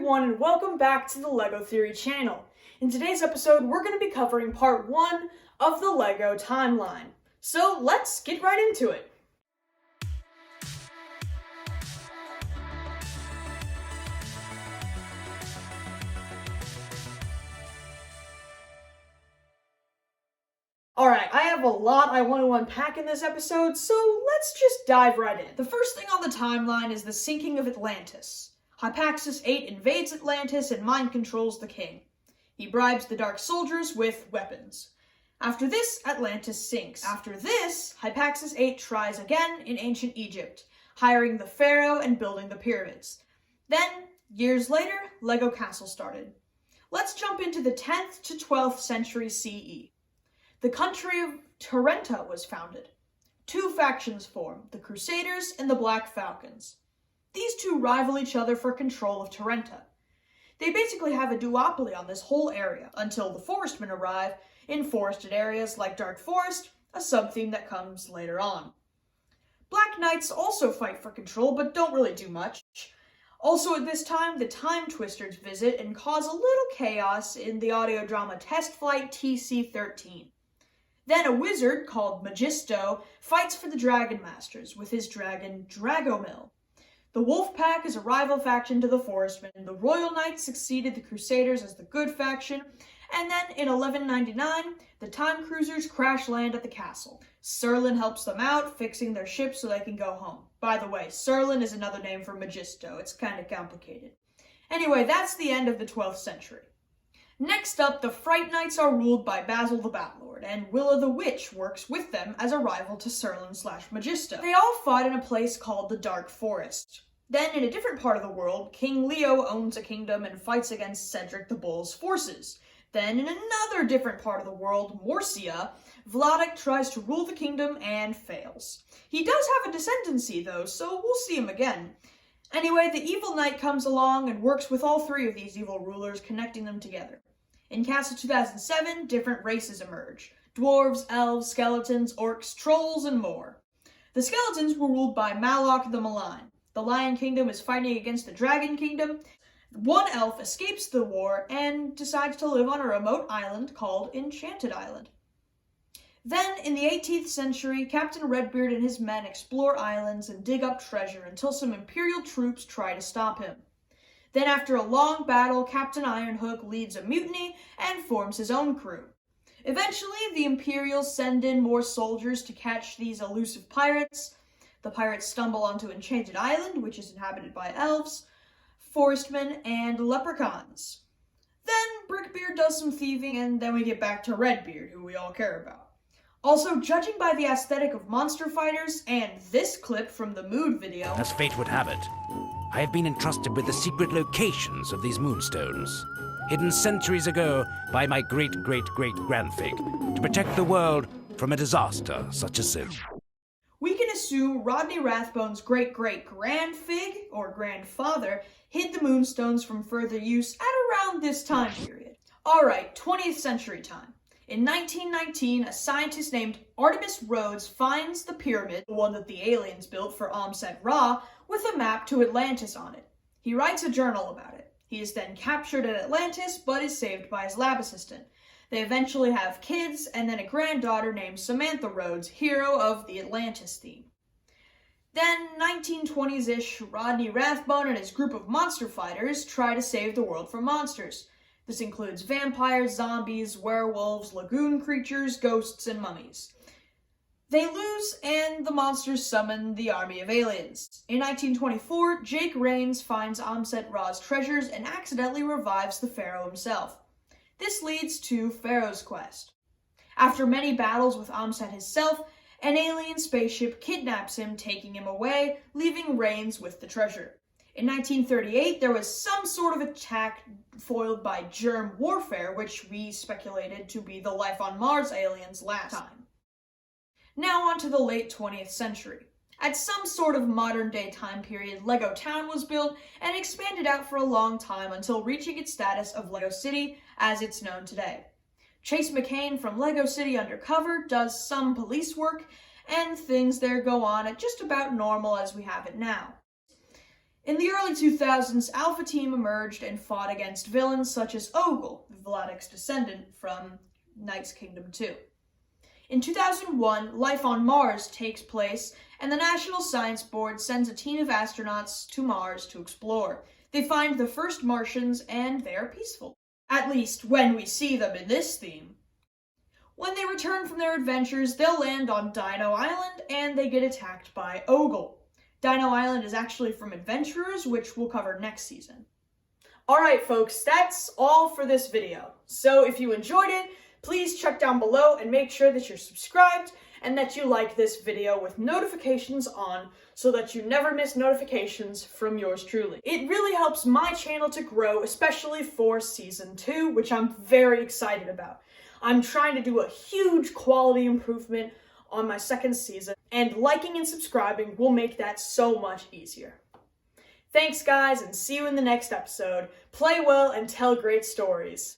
everyone, and welcome back to the LEGO Theory channel. In today's episode, we're going to be covering part 1 of the LEGO timeline. So let's get right into it. Alright, I have a lot I want to unpack in this episode, so let's just dive right in. The first thing on the timeline is the sinking of Atlantis. Hypaxis 8 invades Atlantis and mind controls the king. He bribes the Dark Soldiers with weapons. After this, Atlantis sinks. After this, Hypaxis 8 tries again in ancient Egypt, hiring the pharaoh and building the pyramids. Then, years later, LEGO Castle started. Let's jump into the 10th to 12th century CE. The country of Tarenta was founded. Two factions formed, the Crusaders and the Black Falcons. These two rival each other for control of Tarenta. They basically have a duopoly on this whole area, until the Forestmen arrive in forested areas like Dark Forest, a sub-theme that comes later on. Black Knights also fight for control, but don't really do much. Also at this time, the Time Twisters visit and cause a little chaos in the audio drama Test Flight TC-13. Then a wizard called Magisto fights for the Dragon Masters with his dragon Dragomil. The Wolf Pack is a rival faction to the Forestmen. The Royal Knights succeeded the Crusaders as the good faction, and then in 1199, the Time Cruisers crash land at the castle. Serlin helps them out, fixing their ships so they can go home. By the way, Serlin is another name for Magisto. It's kind of complicated. Anyway, that's the end of the 12th century. Next up, the Fright Knights are ruled by Basil the Batlord, and Willa the Witch works with them as a rival to Serlin/Magisto. They all fought in a place called the Dark Forest. Then, in a different part of the world, King Leo owns a kingdom and fights against Cedric the Bull's forces. Then, in another different part of the world, Morcia, Vladik tries to rule the kingdom and fails. He does have a descendancy, though, so we'll see him again. Anyway, the Evil Knight comes along and works with all three of these evil rulers, connecting them together. In Castle 2007, different races emerge. Dwarves, elves, skeletons, orcs, trolls, and more. The skeletons were ruled by Malok the Malign. The Lion Kingdom is fighting against the Dragon Kingdom. One elf escapes the war and decides to live on a remote island called Enchanted Island. Then, in the 18th century, Captain Redbeard and his men explore islands and dig up treasure until some Imperial troops try to stop him. Then, after a long battle, Captain Ironhook leads a mutiny and forms his own crew. Eventually, the Imperials send in more soldiers to catch these elusive pirates. The pirates stumble onto Enchanted Island, which is inhabited by elves, forestmen, and leprechauns. Then, Brickbeard does some thieving, and then we get back to Redbeard, who we all care about. Also, judging by the aesthetic of monster fighters and this clip from the Mood video... As fate would have it, I have been entrusted with the secret locations of these moonstones, hidden centuries ago by my great-great-great-grandfig, to protect the world from a disaster such as this. We can assume Rodney Rathbone's great-great-grandfig, or grandfather, hid the moonstones from further use at around this time period. Alright, 20th century time. In 1919, a scientist named Artemis Rhodes finds the pyramid, the one that the aliens built for Amset-Ra, with a map to Atlantis on it. He writes a journal about it. He is then captured at Atlantis, but is saved by his lab assistant. They eventually have kids, and then a granddaughter named Samantha Rhodes, hero of the Atlantis theme. Then, 1920s-ish, Rodney Rathbone and his group of monster fighters try to save the world from monsters. This includes vampires, zombies, werewolves, lagoon creatures, ghosts, and mummies. They lose, and the monsters summon the army of aliens. In 1924, Jake Raines finds Amset-Ra's treasures and accidentally revives the pharaoh himself. This leads to Pharaoh's Quest. After many battles with Amset himself, an alien spaceship kidnaps him, taking him away, leaving Raines with the treasure. In 1938, there was some sort of attack foiled by germ warfare, which we speculated to be the life on Mars aliens last time. Now on to the late 20th century. At some sort of modern-day time period, Lego Town was built and expanded out for a long time until reaching its status of Lego City as it's known today. Chase McCain from Lego City Undercover does some police work, and things there go on at just about normal as we have it now. In the early 2000s, Alpha Team emerged and fought against villains such as Ogle, Vladic's descendant from Knight's Kingdom 2. In 2001, life on Mars takes place, and the National Science Board sends a team of astronauts to Mars to explore. They find the first Martians, and they are peaceful. At least, when we see them in this theme. When they return from their adventures, they'll land on Dino Island, and they get attacked by Ogle. Dino Island is actually from Adventurers, which we'll cover next season. Alright folks, that's all for this video. So if you enjoyed it, please check down below and make sure that you're subscribed and that you like this video with notifications on so that you never miss notifications from yours truly. It really helps my channel to grow, especially for Season 2, which I'm very excited about. I'm trying to do a huge quality improvement on my second season, and liking and subscribing will make that so much easier. Thanks guys, and see you in the next episode. Play well and tell great stories.